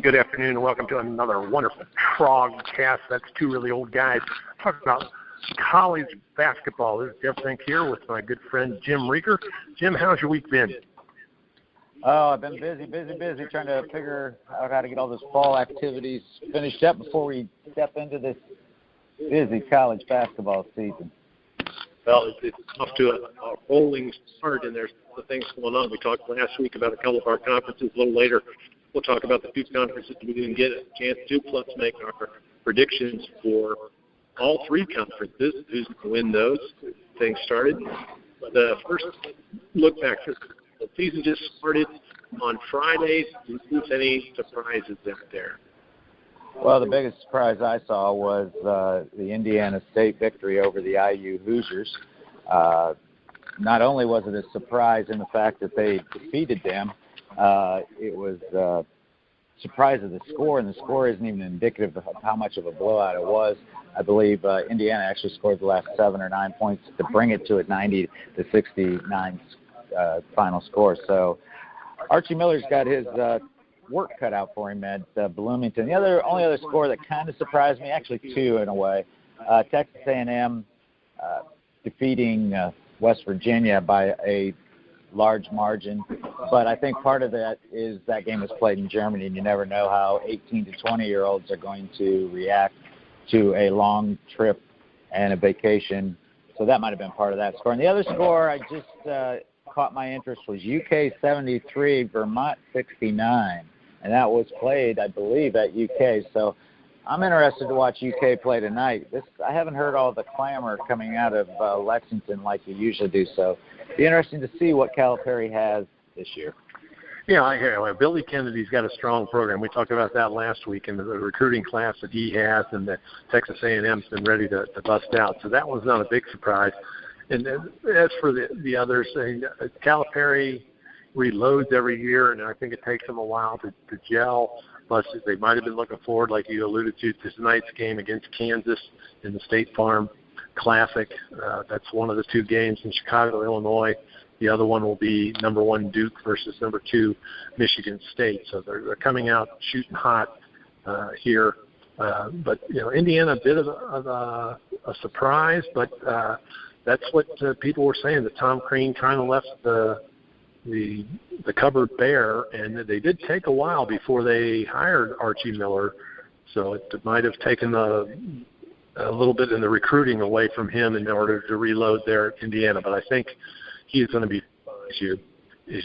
Good afternoon and welcome to another wonderful TROG cast. That's two really old guys talking about college basketball. This is Jeff Zink here with my good friend Jim Reaker. Jim, how's your week been? Oh, I've been busy trying to figure out how to get all those fall activities finished up before we step into this busy college basketball season. Well, it's off to a rolling start, and there's the things going on. We talked last week about a couple of our conferences. A little later, we'll talk about the two conferences we didn't get a chance to, plus make our predictions for all three conferences, who's going to win those. Things started. But first, look back. The season just started on Friday. Did you see any surprises out there? Well, the biggest surprise I saw was the Indiana State victory over the IU Hoosiers. Not only was it a surprise in the fact that they defeated them, it was a surprise of the score, and the score isn't even indicative of how much of a blowout it was. I believe Indiana actually scored the last 7 or 9 points to bring it to a 90-69 final score. So Archie Miller's got his work cut out for him at Bloomington. The only other score that kind of surprised me, actually two in a way, Texas A&M defeating West Virginia by a large margin. But I think part of that is that game was played in Germany, and you never know how 18 to 20-year-olds are going to react to a long trip and a vacation. So that might have been part of that score. And the other score I just caught my interest was UK 73, Vermont 69. And that was played, I believe, at UK. So I'm interested to watch UK play tonight. I haven't heard all the clamor coming out of Lexington like you usually do. So it'll be interesting to see what Calipari has this year. Yeah, I hear. Well, Billy Kennedy's got a strong program. We talked about that last week, and the recruiting class that he has, and that Texas A&M's been ready to bust out. So that was not a big surprise. And as for the others, Calipari reloads every year, and I think it takes them a while to gel. Plus, they might have been looking forward, like you alluded to tonight's game against Kansas in the State Farm Classic. That's one of the two games in Chicago, Illinois. The other one will be number 1 Duke versus number 2 Michigan State. So they're coming out shooting hot here. But, Indiana, a bit of a surprise, but that's what people were saying, that Tom Crean kind of left the cupboard bare, and they did take a while before they hired Archie Miller, so it might have taken a little bit in the recruiting away from him in order to reload there at Indiana, but I think he's going to be fine as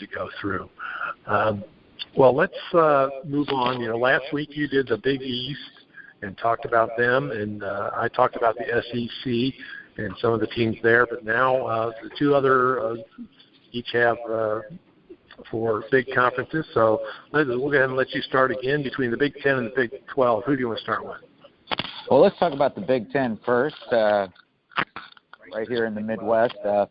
you go through. Well, let's move on. Last week you did the Big East and talked about them, and I talked about the SEC and some of the teams there, but now the two other each have 4 big conferences. So we'll go ahead and let you start again between the Big Ten and the Big 12. Who do you want to start with? Well, let's talk about the Big Ten first, right here in the Midwest. I've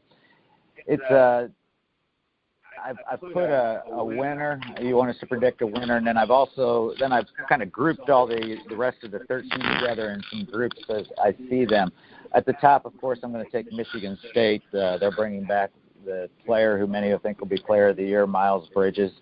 put a winner. You want us to predict a winner, and then I've kind of grouped all the rest of the 13 together in some groups as I see them. At the top, of course, I'm going to take Michigan State. They're bringing back the player who many think will be Player of the Year, Miles Bridges.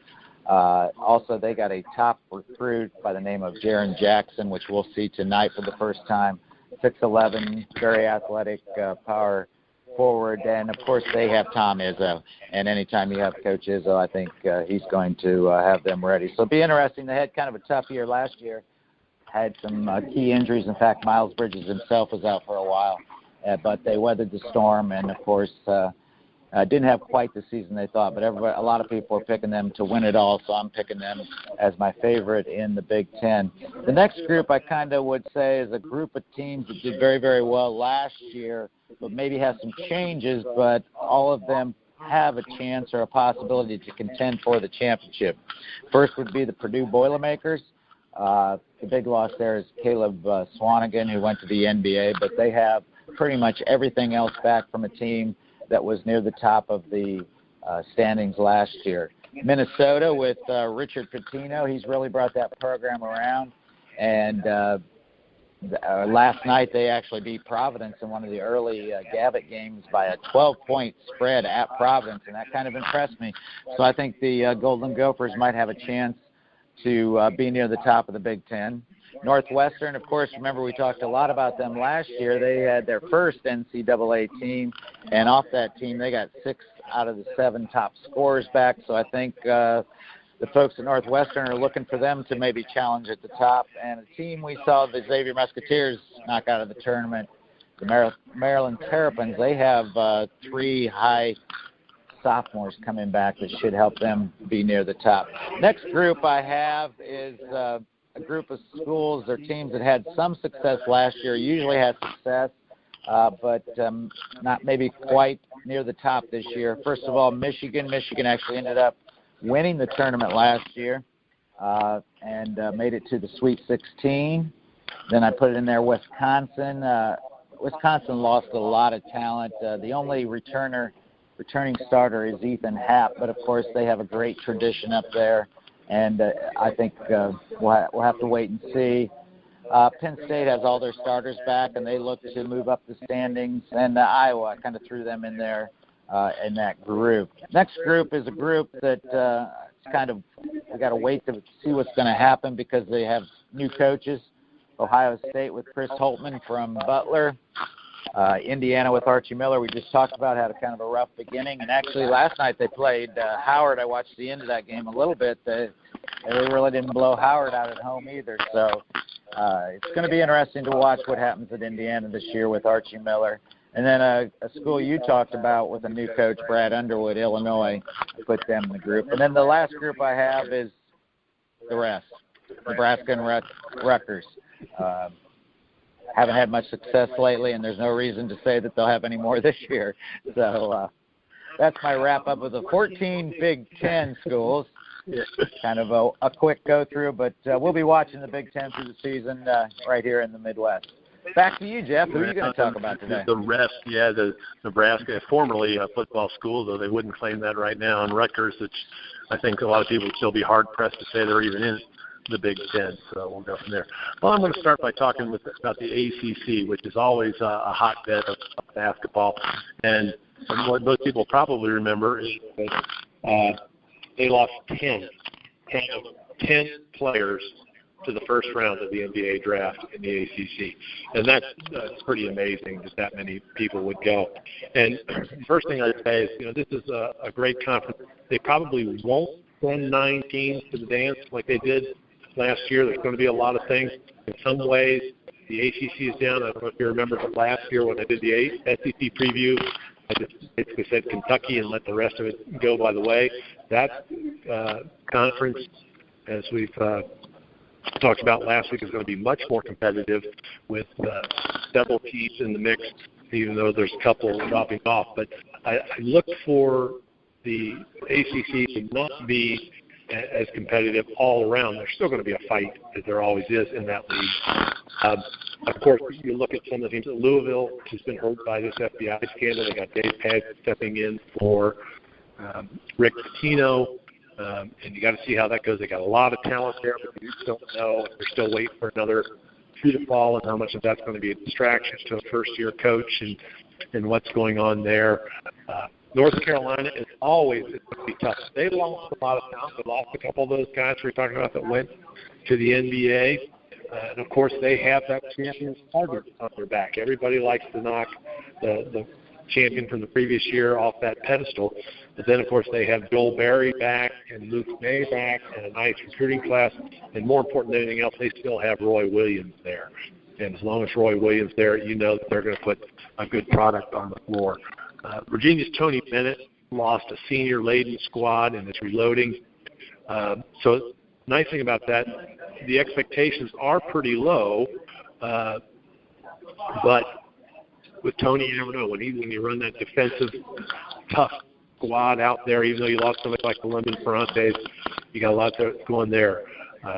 Also, they got a top recruit by the name of Jaren Jackson, which we'll see tonight for the first time. 6'11", very athletic power forward. And, of course, they have Tom Izzo. And anytime you have Coach Izzo, I think he's going to have them ready. So it'll be interesting. They had kind of a tough year last year, had some key injuries. In fact, Miles Bridges himself was out for a while. But they weathered the storm and, of course, didn't have quite the season they thought, but a lot of people are picking them to win it all, so I'm picking them as my favorite in the Big Ten. The next group I kind of would say is a group of teams that did very, very well last year, but maybe have some changes, but all of them have a chance or a possibility to contend for the championship. First would be the Purdue Boilermakers. The big loss there is Caleb Swanigan, who went to the NBA, but they have pretty much everything else back from a team that was near the top of the standings last year. Minnesota with Richard Pitino, he's really brought that program around. And last night they actually beat Providence in one of the early Gavitt games by a 12-point spread at Providence, and that kind of impressed me. So I think the Golden Gophers might have a chance to be near the top of the Big Ten. Northwestern, of course, remember we talked a lot about them last year. They had their first NCAA team, and off that team they got 6 out of the 7 top scorers back. So I think the folks at Northwestern are looking for them to maybe challenge at the top. And a team we saw the Xavier Musketeers knock out of the tournament, the Maryland Terrapins, they have 3 high sophomores coming back that should help them be near the top. Next group I have is a group of schools or teams that had some success last year, usually had success, but not maybe quite near the top this year. First of all, Michigan. Michigan actually ended up winning the tournament last year and made it to the Sweet 16. Then I put it in there, Wisconsin. Wisconsin lost a lot of talent. The only returning starter is Ethan Happ, but of course they have a great tradition up there, and I think we'll have to wait and see. Penn State has all their starters back, and they look to move up the standings, and Iowa, I kind of threw them in there in that group. Next group is a group that we got to wait to see what's going to happen because they have new coaches. Ohio State with Chris Holtman from Butler. Indiana with Archie Miller, we just talked about, had a kind of a rough beginning. And actually last night they played Howard. I watched the end of that game a little bit. They really didn't blow Howard out at home either. So it's going to be interesting to watch what happens at Indiana this year with Archie Miller. And then a school you talked about with a new coach, Brad Underwood, Illinois, I put them in the group. And then the last group I have is the rest, Nebraska and Rutgers. Haven't had much success lately, and there's no reason to say that they'll have any more this year. So that's my wrap-up of the 14 Big Ten schools. Kind of a quick go-through, but we'll be watching the Big Ten through the season right here in the Midwest. Back to you, Jeff. Who are you going to talk about today? The rest, the Nebraska, formerly a football school, though they wouldn't claim that right now, and Rutgers, which I think a lot of people would still be hard-pressed to say they're even in the Big Ten, so we'll go from there. Well, I'm going to start by talking about the ACC, which is always a hotbed of basketball. And what most people probably remember is that they lost 10 players to the first round of the NBA draft in the ACC. And that's pretty amazing that many people would go. And first thing I'd say is, this is a great conference. They probably won't send 9 teams to the dance like they did last year. There's going to be a lot of things. In some ways, the ACC is down. I don't know if you remember, but last year when I did the SEC preview, I just basically said Kentucky and let the rest of it go by the way. That conference, as we've talked about last week, is going to be much more competitive with several teams in the mix, even though there's a couple dropping off. But I look for the ACC to not be as competitive all around. There's still going to be a fight, as there always is in that league. Of course, you look at some of the teams. Louisville has been hurt by this FBI scandal. They got Dave Paget stepping in for Rick Pitino, and you got to see how that goes. They got a lot of talent there, but you just don't know. They're still waiting for another shoe to fall, and how much of that's going to be a distraction to a first-year coach and what's going on there. North Carolina is always going to be tough. They lost a lot of talent. They lost a couple of those guys we were talking about that went to the NBA. And, of course, they have that champion's target on their back. Everybody likes to knock the champion from the previous year off that pedestal. But then, of course, they have Joel Berry back and Luke May back and a nice recruiting class. And more important than anything else, they still have Roy Williams there. And as long as Roy Williams there, you know that they're going to put a good product on the floor. Virginia's Tony Bennett lost a senior-laden squad and is reloading. So nice thing about that, the expectations are pretty low, but with Tony, you never know. When you run that defensive, tough squad out there, even though you lost somebody like the London Ferrantes, you got a lot going there.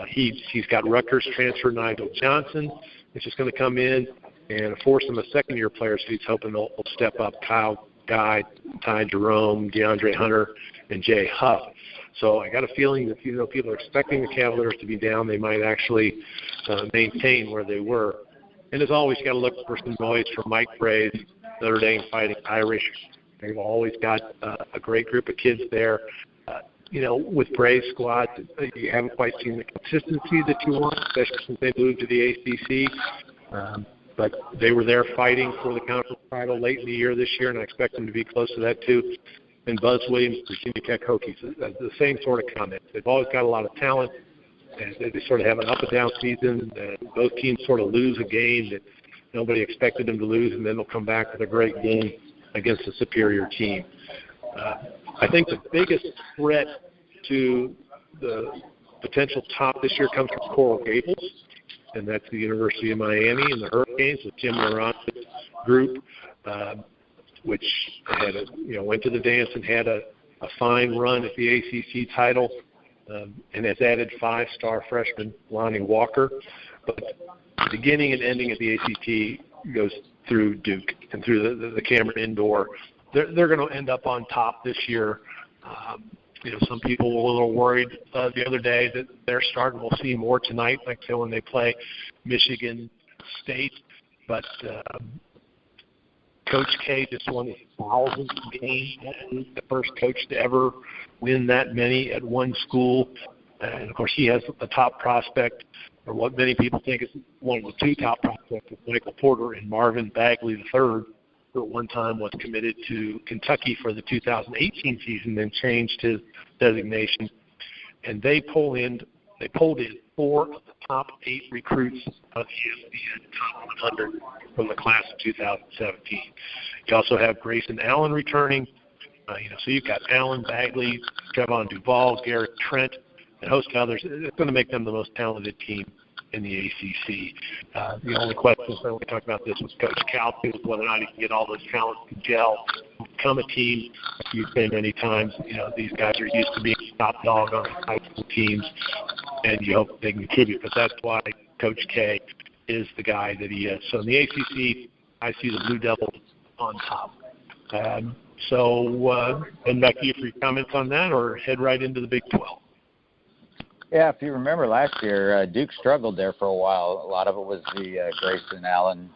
He's got Rutgers transfer Nigel Johnson, which is going to come in and force him a second-year player, so he's hoping they'll step up Kyle Guy, Ty Jerome, DeAndre Hunter, and Jay Huff. So I got a feeling that people are expecting the Cavaliers to be down. They might actually maintain where they were. And as always, you got to look for some noise from Mike Bray's Notre Dame Fighting Irish. They've always got a great group of kids there. with Bray's squad, you haven't quite seen the consistency that you want, especially since they moved to the ACC. But they were there fighting for the conference title late in the year this year, and I expect them to be close to that too. And Buzz Williams, Virginia Tech Hokies, the same sort of comment. They've always got a lot of talent, and they sort of have an up and down season. Both teams sort of lose a game that nobody expected them to lose, and then they'll come back with a great game against a superior team. I think the biggest threat to the potential top this year comes from Coral Gables, and that's the University of Miami and the Hurricanes with Tim Moran's group, which had went to the dance and had a fine run at the ACC title, and has added 5-star freshman Lonnie Walker. But the beginning and ending of the ACT goes through Duke and through the Cameron Indoor. They're going to end up on top this year. Some people were a little worried the other day that they're starting. We'll see more tonight, like when they play Michigan State. But Coach K just won his 1,000th game. He's the first coach to ever win that many at one school. And, of course, he has the top prospect, or what many people think is one of the two top prospects, Michael Porter and Marvin Bagley III, who at one time was committed to Kentucky for the 2018 season, then changed his designation. And they pulled in 4 of the top 8 recruits of the ESPN Top 100 from the class of 2017. You also have Grayson Allen returning. So you've got Allen, Bagley, Trevon Duvall, Garrett Trent, and a host of others. It's going to make them the most talented team in the ACC. The only question, when we talked about this, was Coach Cal, whether or not he can get all those talents to gel, become a team. Like you say many times, these guys are used to being top dog on high school teams, and you hope they can contribute. But that's why Coach K is the guy that he is. So in the ACC, I see the Blue Devils on top. And back to you for your comments on that, or head right into the Big 12. Yeah, if you remember last year, Duke struggled there for a while. A lot of it was the Grayson Allen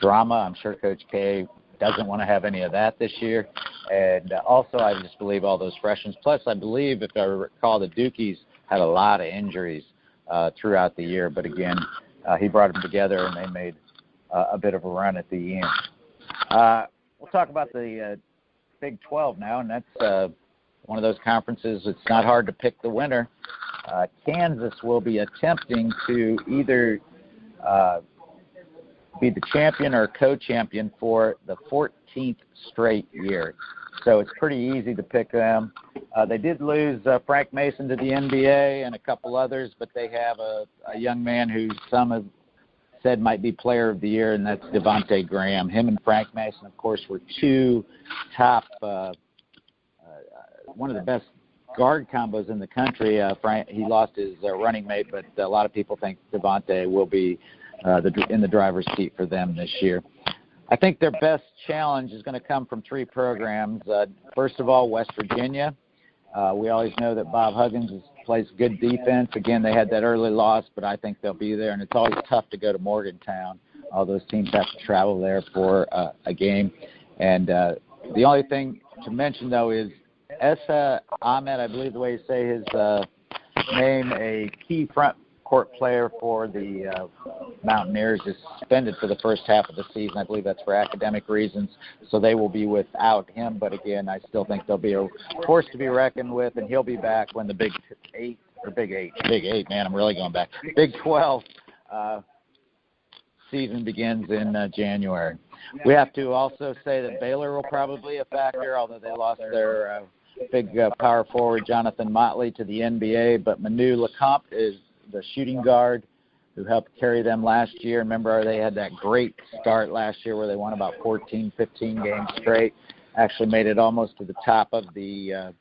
drama. I'm sure Coach K doesn't want to have any of that this year. And also, I just believe all those freshmen. Plus, I believe, if I recall, the Dukies had a lot of injuries throughout the year. But again, he brought them together, and they made a bit of a run at the end. We'll talk about the Big 12 now, and that's one of those conferences. It's not hard to pick the winner. Kansas will be attempting to either be the champion or co-champion for the 14th straight year. So it's pretty easy to pick them. They did lose Frank Mason to the NBA and a couple others, but they have a young man who some have said might be player of the year, and that's Devontae Graham. Him and Frank Mason, of course, were two top one of the best guard combos in the country. Frank, he lost his running mate, but a lot of people think Devontae will be in the driver's seat for them this year. I think their best challenge is going to come from 3 programs. First of all, West Virginia. We always know that Bob Huggins plays good defense. Again, they had that early loss, but I think they'll be there. And it's always tough to go to Morgantown. All those teams have to travel there for a game. And the only thing to mention, though, is Esa Ahmed, I believe the way you say his name, a key front court player for the Mountaineers, is suspended for the first half of the season. I believe that's for academic reasons, so they will be without him. But again, I still think they'll be a force to be reckoned with, and he'll be back when the Big 8, man, I'm really going back, Big 12 season begins in January. We have to also say that Baylor will probably be a factor, although they lost their big power forward, Jonathan Motley, to the NBA. But Manu Lecomte is the shooting guard who helped carry them last year. Remember, they had that great start last year where they won about 14, 15 games straight, actually made it almost to the top of the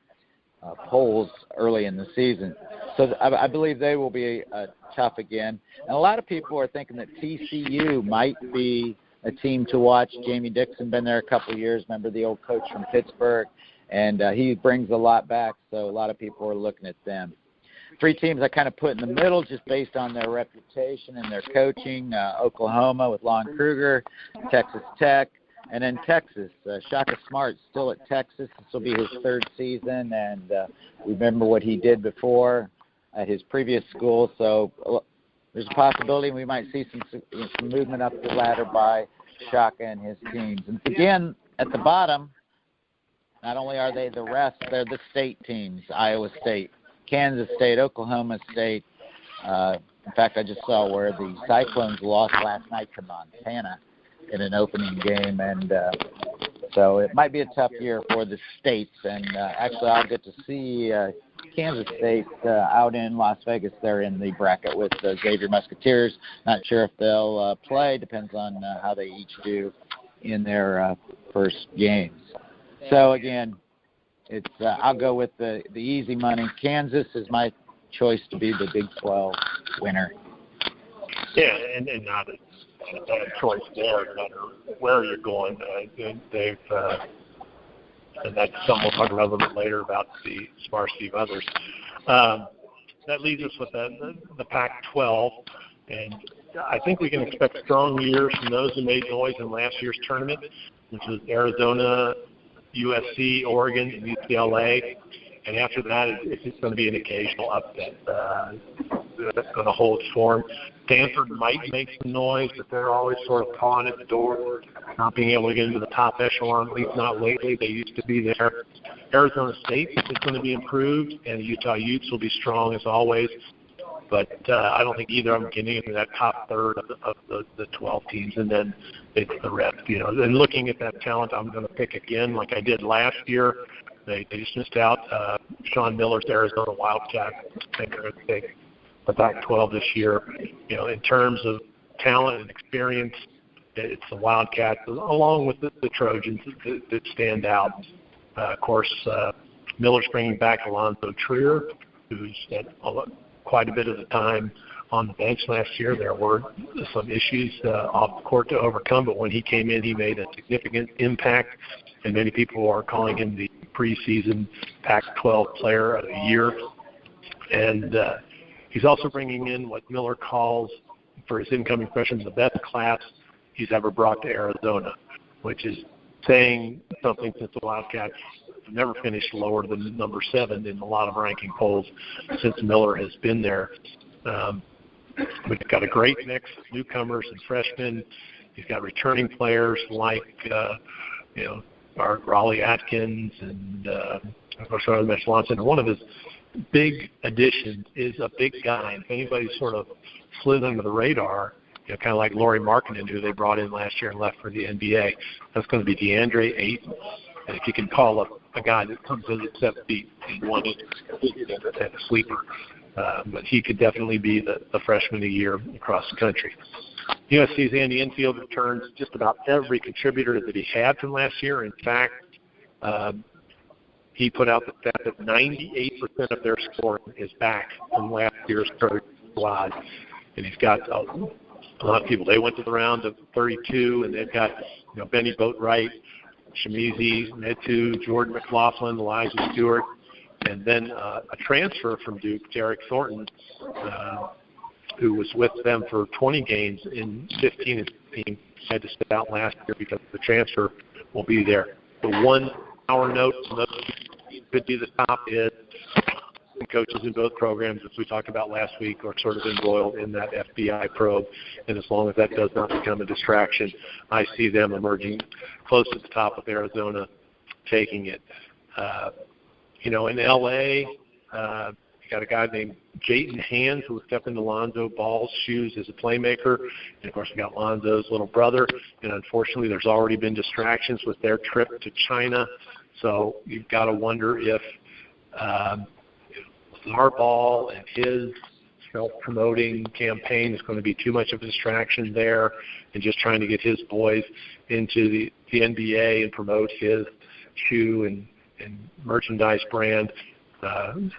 polls early in the season. So I believe they will be tough again. And a lot of people are thinking that TCU might be a team to watch. Jamie Dixon been there a couple of years. Remember the old coach from Pittsburgh, and he brings a lot back. So a lot of people are looking at them. 3 teams I kind of put in the middle just based on their reputation and their coaching. Oklahoma with Lon Kruger, Texas Tech, And then Texas, Shaka Smart still at Texas. This will be his third season, and remember what he did before at his previous school. So there's a possibility we might see some movement up the ladder by Shaka and his teams. And again, at the bottom, not only are they the rest, they're the state teams: Iowa State, Kansas State, Oklahoma State. In fact, I just saw where the Cyclones lost last night to Montana in an opening game, and so it might be a tough year for the states. And actually, I'll get to see Kansas State out in Las Vegas. They're in the bracket with the Xavier Musketeers. Not sure if they'll play. Depends on how they each do in their first games. So again, it's I'll go with the easy money. Kansas is my choice to be the Big 12 winner. Yeah, and not a bad choice there, no matter where you're going. They've and that's something we'll talk about a little bit later about the sparsity of others. That leaves us with the Pac-12, and I think we can expect strong years from those who made noise in last year's tournament, which was Arizona, USC, Oregon, and UCLA. And after that, it's just going to be an occasional upset that's going to hold form. Stanford might make some noise, but they're always sort of pawing at the door, not being able to get into the top echelon, at least not lately. They used to be there. Arizona State is going to be improved, and the Utah Utes will be strong as always. But I don't think either of them can get into that top third of the 12 teams, and then it's the rest. And looking at that talent, I'm going to pick again like I did last year. They just missed out. Sean Miller's Arizona Wildcats. I think they're going to take the Pac-12 this year. In terms of talent and experience, it's the Wildcats, along with the Trojans, that stand out. Of course, Miller's bringing back Alonzo Trier, who's had quite a bit of the time on the bench last year. There were some issues off the court to overcome, but when he came in, he made a significant impact, and many people are calling him the preseason Pac-12 Player of the Year. And he's also bringing in what Miller calls, for his incoming freshmen, the best class he's ever brought to Arizona, which is saying something since the Wildcats have never finished lower than number 7 in a lot of ranking polls since Miller has been there. We've got a great mix of newcomers and freshmen. He's got returning players like, our Raleigh Atkins and, of course, Mitch Lawson. And one of his big additions is a big guy. And if anybody sort of slid under the radar, kind of like Lauri Markkanen, who they brought in last year and left for the NBA, that's going to be DeAndre Ayton. And if you can call a guy that comes in at 7 feet and 1 inch, a sleeper. But he could definitely be the freshman of the year across the country. USC's Andy Enfield returns just about every contributor that he had from last year. In fact, he put out the stat that 98% of their scoring is back from last year's squad. And he's got a lot of people. They went to the round of 32, and they've got Benny Boatwright, Shamizi Metu, Jordan McLaughlin, Elijah Stewart, and then a transfer from Duke, Derek Thornton, who was with them for 20 games in 15 and 16, had to sit out last year because the transfer will be there. The 1 hour note from those could be the top is coaches in both programs, as we talked about last week, are sort of embroiled in that FBI probe. And as long as that does not become a distraction, I see them emerging close to the top with Arizona taking it. In L.A., you got a guy named Jayton Hands who will step into Lonzo Ball's shoes as a playmaker. And, of course, we got Lonzo's little brother. And, unfortunately, there's already been distractions with their trip to China. So you've got to wonder if Harbaugh and his self-promoting campaign is going to be too much of a distraction there, and just trying to get his boys into the NBA and promote his shoe and merchandise brand.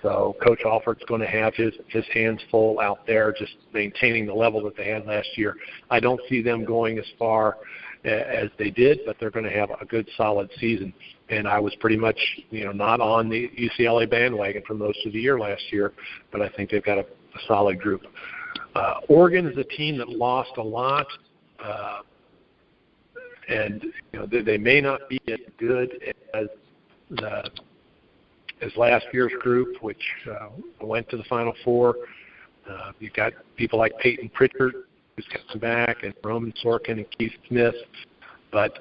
So Coach Alford's going to have his hands full out there, just maintaining the level that they had last year. I don't see them going as far as they did, but they're going to have a good, solid season. And I was pretty much, not on the UCLA bandwagon for most of the year last year, but I think they've got a solid group. Oregon is a team that lost a lot. And they may not be as good as last year's group, which went to the Final Four. You've got people like Peyton Pritchard, who's coming back, and Roman Sorkin and Keith Smith. But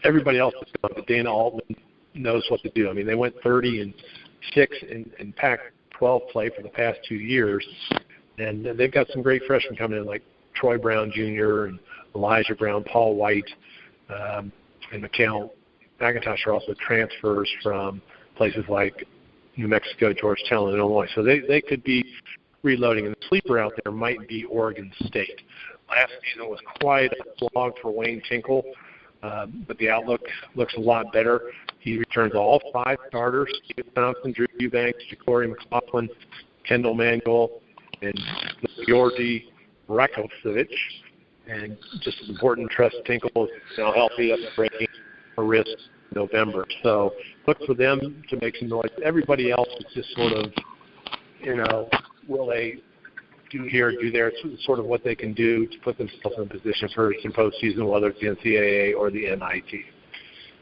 everybody else is going. Dana Altman knows what to do. I mean, they went 30-6 in Pac-12 play for the past 2 years, and they've got some great freshmen coming in, like Troy Brown Jr. and Elijah Brown, Paul White, and Mikhail McIntosh are also transfers from places like New Mexico, Georgetown, and Illinois. So they could be reloading. And the sleeper out there might be Oregon State. Last season was quite a slog for Wayne Tinkle, but the outlook looks a lot better. He returns all 5 starters: Steven Thompson, Drew Eubanks, Ja'Cory McLaughlin, Kendall Manuel, and Georgi Rakovic. And just as important, Tress Tinkle is healthy up breaking a wrist in November. So look for them to make some noise. Everybody else is just sort of, will they do here, do there? It's sort of what they can do to put themselves in a position for some postseason, whether it's the NCAA or the NIT.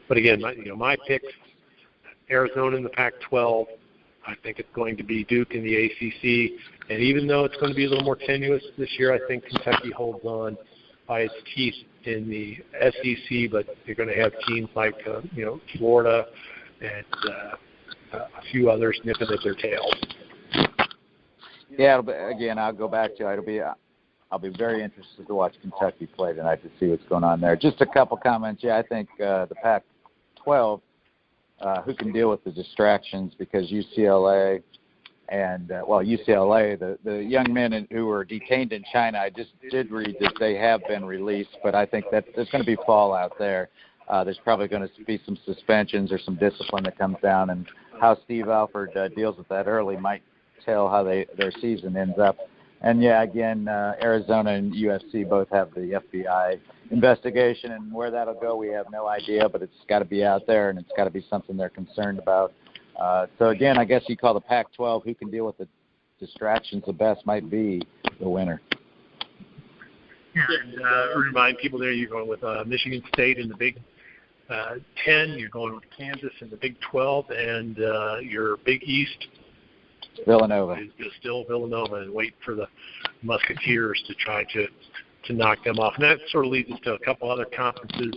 But again, my pick, Arizona in the Pac-12. I think it's going to be Duke in the ACC. And even though it's going to be a little more tenuous this year, I think Kentucky holds on by its teeth in the SEC, but you're going to have teams like, Florida and a few others nipping at their tails. Yeah, again, I'll go back to it. I'll be very interested to watch Kentucky play tonight to see what's going on there. Just a couple comments. Yeah, I think the Pac-12, who can deal with the distractions, because UCLA and, UCLA, the young men who were detained in China, I just did read that they have been released, but I think that there's going to be fallout there. There's probably going to be some suspensions or some discipline that comes down, and how Steve Alford deals with that early might tell how their season ends up. And, yeah, again, Arizona and USC both have the FBI investigation, and where that'll go we have no idea, but it's got to be out there, and it's got to be something they're concerned about. So, again, I guess you call the Pac-12, who can deal with the distractions the best, might be the winner. Yeah, and remind people there you're going with Michigan State in the Big 10, you're going with Kansas in the Big 12, and your Big East Villanova is still Villanova, and wait for the Musketeers to try to knock them off. And that sort of leads us to a couple other conferences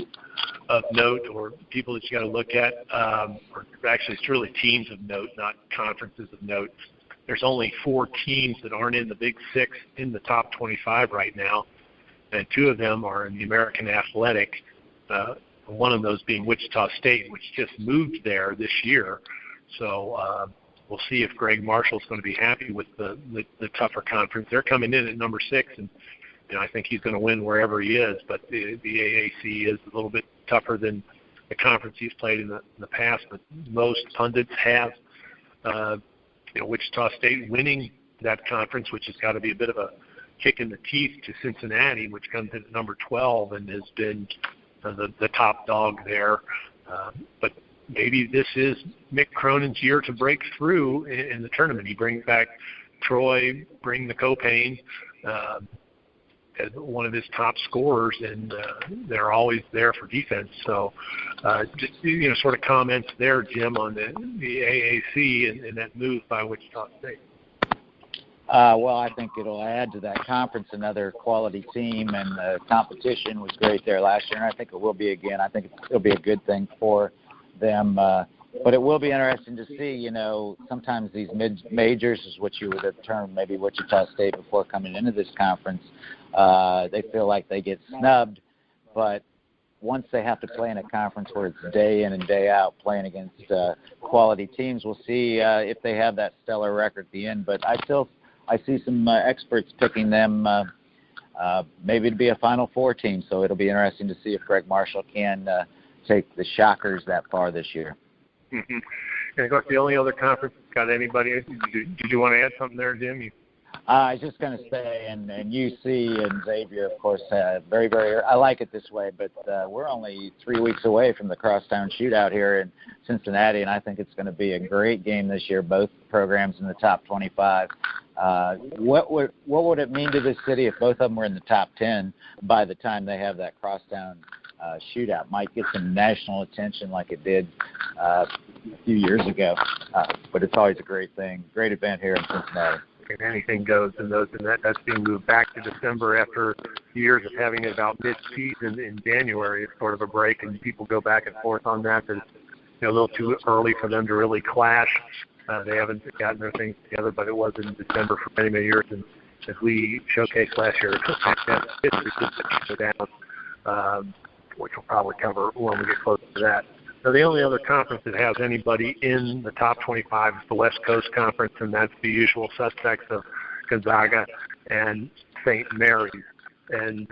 of note, or people that you got to look at, or actually it's really teams of note, not conferences of note. There's only 4 teams that aren't in the Big Six in the top 25 right now, and 2 of them are in the American Athletic, one of those being Wichita State, which just moved there this year. So we'll see if Greg Marshall's going to be happy with the tougher conference. They're coming in at number 6, and I think he's going to win wherever he is. But the AAC is a little bit tougher than the conference he's played in the past. But most pundits have Wichita State winning that conference, which has got to be a bit of a kick in the teeth to Cincinnati, which comes in at number 12 and has been the top dog there. But maybe this is Mick Cronin's year to break through in the tournament. He brings back Troy, bring the Copain as one of his top scorers, and they're always there for defense. So just sort of comments there, Jim, on the AAC and that move by Wichita State. Well, I think it'll add to that conference another quality team, and the competition was great there last year, and I think it will be again. I think it'll be a good thing for them. But it will be interesting to see, sometimes these mid-majors is what you would have termed maybe Wichita State before coming into this conference. They feel like they get snubbed, but once they have to play in a conference where it's day in and day out playing against quality teams, we'll see if they have that stellar record at the end. But I see some experts picking them maybe to be a Final Four team, so it'll be interesting to see if Greg Marshall can take the Shockers that far this year. Mm-hmm. And the only other conference that's got anybody, did you want to add something there, Jim? I was just going to say, and UC and Xavier, of course, very, very, I like it this way, but we're only 3 weeks away from the crosstown shootout here in Cincinnati, and I think it's going to be a great game this year, both programs in the top 25. What would it mean to this city if both of them were in the top 10 by the time they have that crosstown shootout. Might get some national attention like it did a few years ago, but it's always a great thing. Great event here in Cincinnati. And anything goes in those, and that's being moved back to December after years of having it about mid-season in January. It's sort of a break, and people go back and forth on that. It's a little too early for them to really clash. They haven't gotten their things together, but it was in December for many, many years. And as we showcased last year, history go down, which we'll probably cover when we get closer to that. So the only other conference that has anybody in the top 25 is the West Coast Conference, and that's the usual suspects of Gonzaga and St. Mary's. And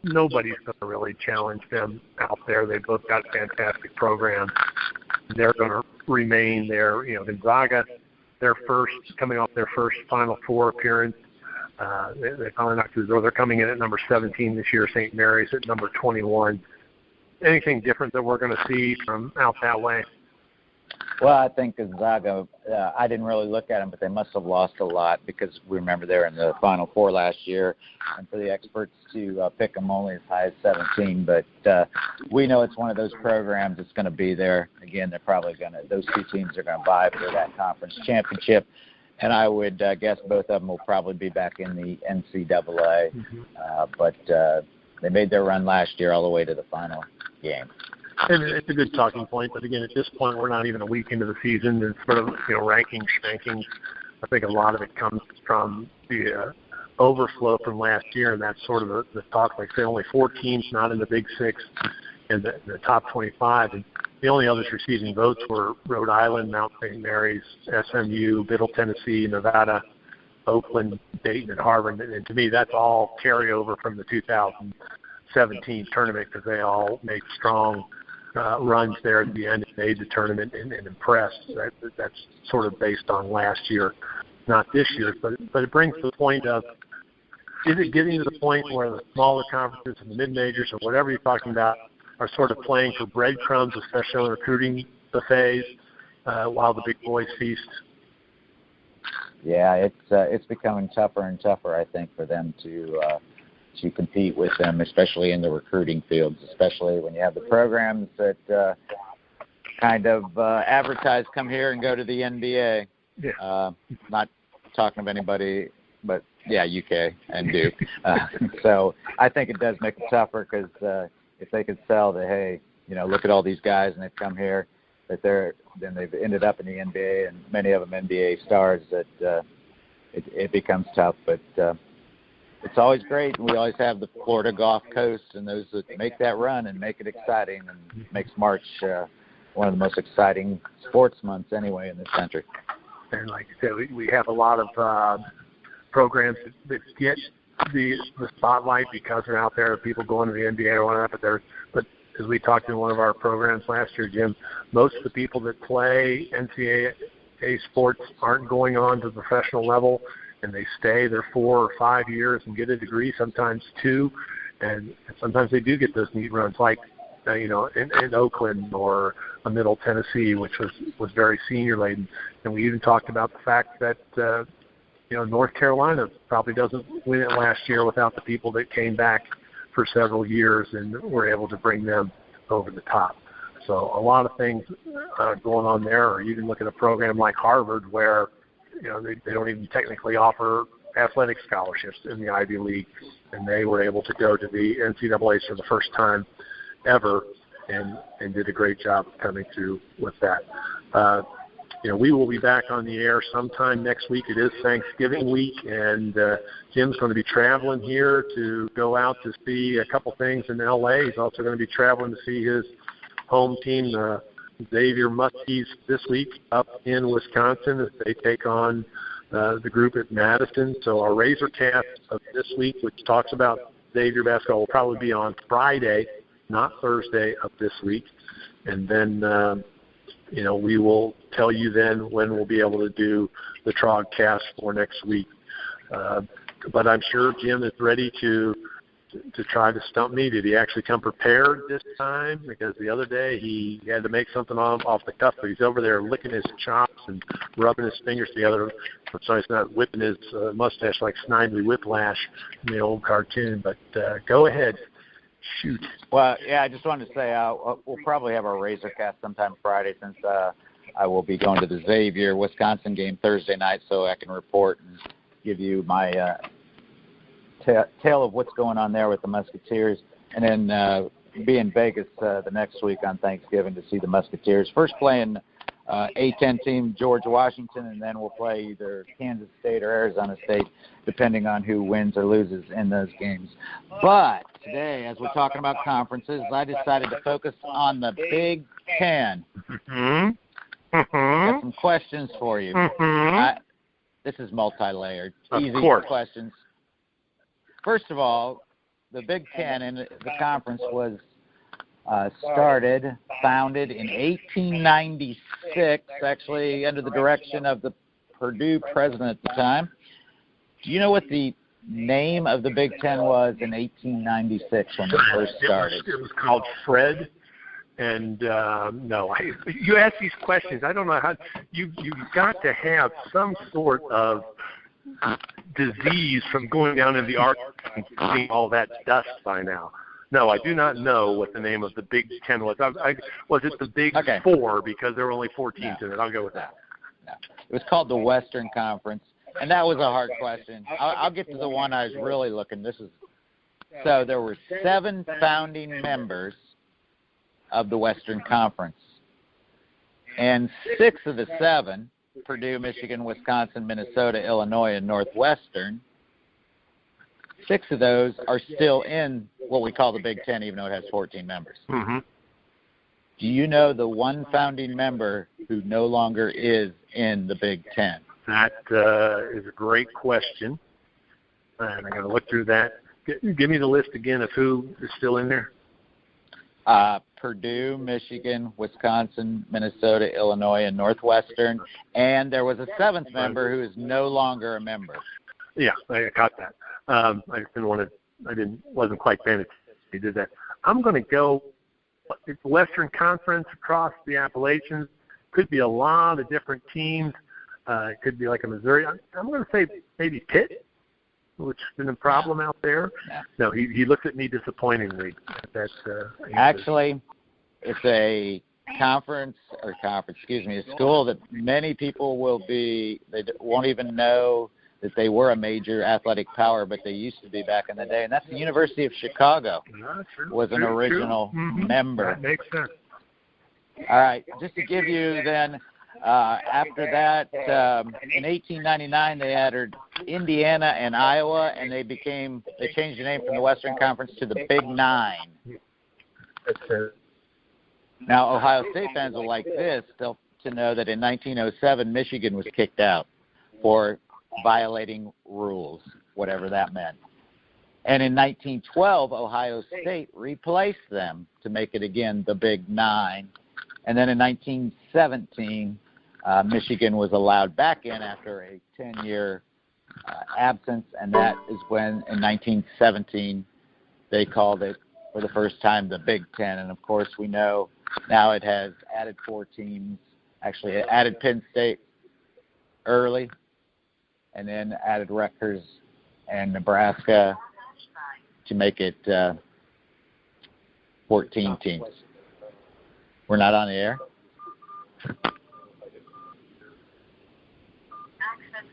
nobody's going to really challenge them out there. They've both got fantastic programs. They're going to remain there. Gonzaga, coming off their first Final Four appearance. They finally knocked through the door. They're coming in at number 17 this year. St. Mary's at number 21. Anything different that we're going to see from out that way? Well, I think Gonzaga, I didn't really look at them, but they must have lost a lot because we remember they were in the Final Four last year. And for the experts to pick them only as high as 17. But we know it's one of those programs that's going to be there. Again, they're probably those two teams are going to vie for that conference championship. And I would guess both of them will probably be back in the NCAA. But they made their run last year all the way to the final game. And it's a good talking point, but again, at this point, we're not even a week into the season. It's sort of, rankings. I think a lot of it comes from the overflow from last year, and that's sort of the talk. Like, say, only 4 teams not in the Big Six in the top 25. And the only others receiving votes were Rhode Island, Mount St. Mary's, SMU, Middle Tennessee, Nevada, Oakland, Dayton, and Harvard. And to me, that's all carryover from the 2017 tournament because they all made strong runs there at the end and made the tournament and impressed. That's sort of based on last year, not this year. But it brings the point of, is it getting to the point where the smaller conferences and the mid-majors or whatever you're talking about are sort of playing for breadcrumbs, especially on recruiting buffets, while the big boys feast? Yeah, it's becoming tougher and tougher, I think, for them to compete with them, especially in the recruiting fields, especially when you have the programs that kind of advertise, come here and go to the NBA. Yeah. Not talking of anybody, but, yeah, UK and Duke. So I think it does make it tougher because if they could sell that, hey, look at all these guys and they've come here, then they've ended up in the NBA, and many of them NBA stars, that it becomes tough. But it's always great. We always have the Florida Gulf Coast and those that make that run and make it exciting and makes March one of the most exciting sports months anyway in this country. And like I said, we have a lot of programs that get the spotlight because they're out there, people going to the NBA or whatnot, but as we talked in one of our programs last year, Jim, most of the people that play NCAA sports aren't going on to the professional level, and they stay there 4 or 5 years and get a degree, sometimes 2, and sometimes they do get those neat runs, like in Oakland or a Middle Tennessee, which was very senior laden. And we even talked about the fact that North Carolina probably doesn't win it last year without the people that came back for several years and were able to bring them over the top. So a lot of things going on there. Or you can look at a program like Harvard where they don't even technically offer athletic scholarships in the Ivy League, and they were able to go to the NCAA for the first time ever and did a great job of coming through with that. We will be back on the air sometime next week. It is Thanksgiving week, and Jim's going to be traveling here to go out to see a couple things in L.A. He's also going to be traveling to see his home team, Xavier Muskies, this week up in Wisconsin as they take on the group at Madison. So our Razorcast of this week, which talks about Xavier basketball, will probably be on Friday, not Thursday of this week. And then we will tell you then when we'll be able to do the TROG cast for next week. But I'm sure Jim is ready to try to stump me. Did he actually come prepared this time? Because the other day he had to make something off the cuff, but he's over there licking his chops and rubbing his fingers together. So he's not whipping his mustache like Snidely Whiplash in the old cartoon. But go ahead. Shoot. Well, yeah, I just wanted to say we'll probably have our Razorcast sometime Friday since I will be going to the Xavier Wisconsin game Thursday night, so I can report and give you my tale of what's going on there with the Musketeers, and then be in Vegas the next week on Thanksgiving to see the Musketeers. First playing A-10 team George Washington, and then we'll play either Kansas State or Arizona State, depending on who wins or loses in those games. But today, as we're talking about conferences, I decided to focus on the Big Ten. Mm-hmm. Got some questions for you. Mm-hmm. This is multi-layered. Of Easy course. questions. First of all, the Big Ten and the conference was founded in 1896, actually under the direction of the Purdue president at the time. Do you know what the name of the Big Ten was in 1896 when it first started? It was called Fred. And no, you ask these questions. I don't know how you've got to have some sort of disease from going down in the archives and seeing all that dust by now. No, I do not know what the name of the Big Ten was. Was it the Big Four because there were only 4 teams in it? I'll go with that. No. It was called the Western Conference, and that was a hard question. I'll get to the one I was really looking. So there were 7 founding members of the Western Conference, and 6 of the 7, Purdue, Michigan, Wisconsin, Minnesota, Illinois, and Northwestern, 6 of those are still in what we call the Big Ten, even though it has 14 members. Mm-hmm. Do you know the one founding member who no longer is in the Big Ten? That is a great question, and I'm going to look through that. Give me the list again of who is still in there. Purdue, Michigan, Wisconsin, Minnesota, Illinois, and Northwestern, and there was a 7th member who is no longer a member. Yeah, I caught that. I wasn't quite paying attention. He did that. I'm going to go. It's the Western Conference across the Appalachians. Could be a lot of different teams. It could be like a Missouri. I'm going to say maybe Pitt, which has been a problem out there. Yeah. No, he looks at me disappointingly. Actually, it's a a school that many people they won't even know that they were a major athletic power, but they used to be back in the day, and that's the University of Chicago. Was an original member. That makes sense. All right, just to give you then, after that, in 1899 they added Indiana and Iowa, and they changed the name from the Western Conference to the Big Nine. Now, Ohio State fans will like this to know that in 1907 Michigan was kicked out for violating rules, whatever that meant. And in 1912, Ohio State replaced them to make it again the Big Nine. And then in 1917, Michigan was allowed back in after a 10-year absence, and that is when, in 1917, they called it for the first time the Big Ten. And, of course, we know now it has added 4 teams. Actually, it added Penn State early, and then added Rutgers and Nebraska to make it 14 teams. We're not on the air? Access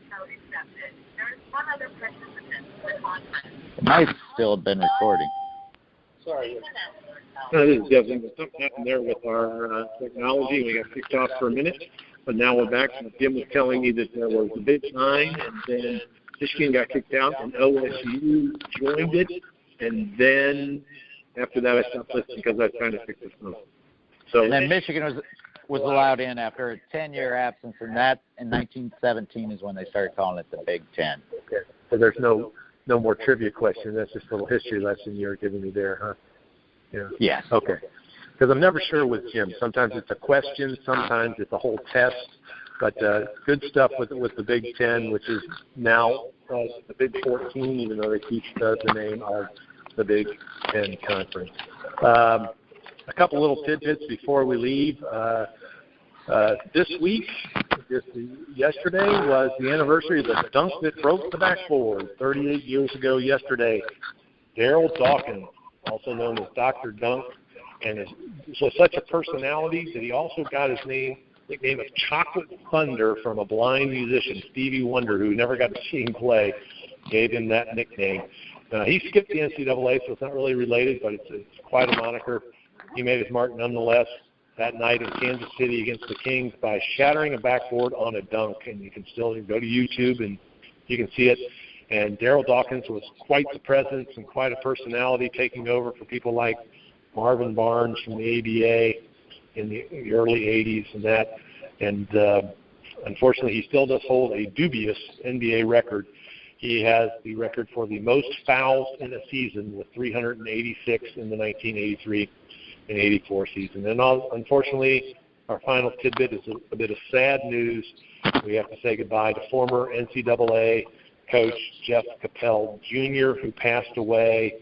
code accepted. There's one other participant with contact. It might still have been recording. Sorry. This is Devin. Something happened there with our technology. We got kicked off for a minute, but now we're back. Jim was telling me that there was the Big Nine, and then Michigan got kicked out, and OSU joined it, and then after that I stopped listening because I was trying to fix this phone. So, and then Michigan was allowed in after a 10-year absence, and that in 1917 is when they started calling it the Big Ten. Okay. So there's no more trivia question. That's just a little history lesson you're giving me there, huh? Yeah. Yes. Okay. Because I'm never sure with Jim. Sometimes it's a question, sometimes it's a whole test. But good stuff with the Big Ten, which is now the Big 14, even though they keep the name of the Big Ten Conference. A couple little tidbits before we leave. This week, yesterday, was the anniversary of the dunk that broke the backboard 38 years ago yesterday. Daryl Dawkins also known as Dr. Dunk, and is so such a personality that he also got his nickname of Chocolate Thunder from a blind musician, Stevie Wonder, who never got to see him play, gave him that nickname. He skipped the NCAA, so it's not really related, but it's quite a moniker. He made his mark nonetheless that night in Kansas City against the Kings by shattering a backboard on a dunk, and you can still go to YouTube and you can see it. And Daryl Dawkins was quite the presence and quite a personality, taking over for people like Marvin Barnes from the ABA in the early 80s and that. And unfortunately, he still does hold a dubious NBA record. He has the record for the most fouls in a season with 386 in the 1983 and 84 season. And unfortunately, our final tidbit is a bit of sad news. We have to say goodbye to former NCAA coach Jeff Capel Jr., who passed away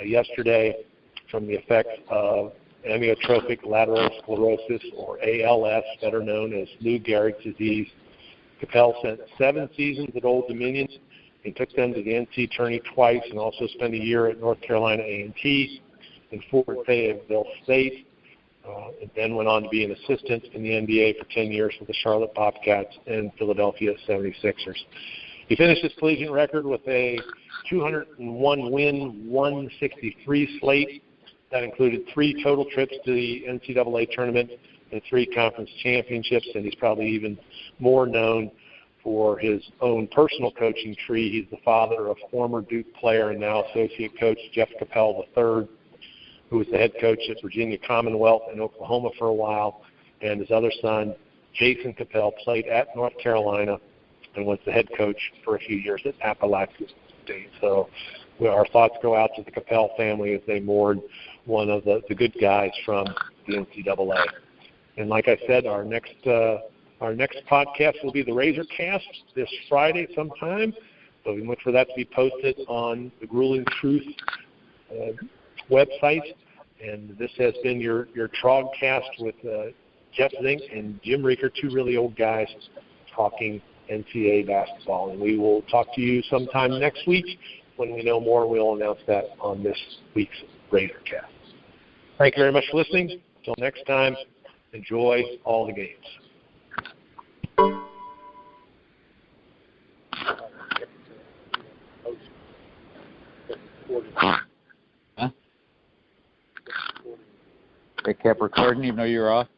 yesterday from the effects of amyotrophic lateral sclerosis, or ALS, better known as Lou Gehrig's disease. Capel spent 7 seasons at Old Dominion. He took them to the NC tourney twice and also spent a year at North Carolina A&T and Fort Fayetteville State, and then went on to be an assistant in the NBA for 10 years with the Charlotte Bobcats and Philadelphia 76ers. He finished his collegiate record with a 201-win, 163 slate. That included 3 total trips to the NCAA tournament and 3 conference championships, and he's probably even more known for his own personal coaching tree. He's the father of former Duke player and now associate coach Jeff Capel III, who was the head coach at Virginia Commonwealth in Oklahoma for a while, and his other son, Jason Capel, played at North Carolina and was the head coach for a few years at Appalachian State. So our thoughts go out to the Capel family as they mourn one of the good guys from the NCAA. And like I said, our next podcast will be the Razorcast this Friday sometime. So we look for that to be posted on the Grueling Truth website. And this has been your TROG cast with Jeff Zink and Jim Reaker, 2 really old guys talking NCAA basketball. And we will talk to you sometime next week. When we know more, we'll announce that on this week's Razorcast. Thank you very much for listening. Until next time, enjoy all the games. Huh? They kept recording even though you were off?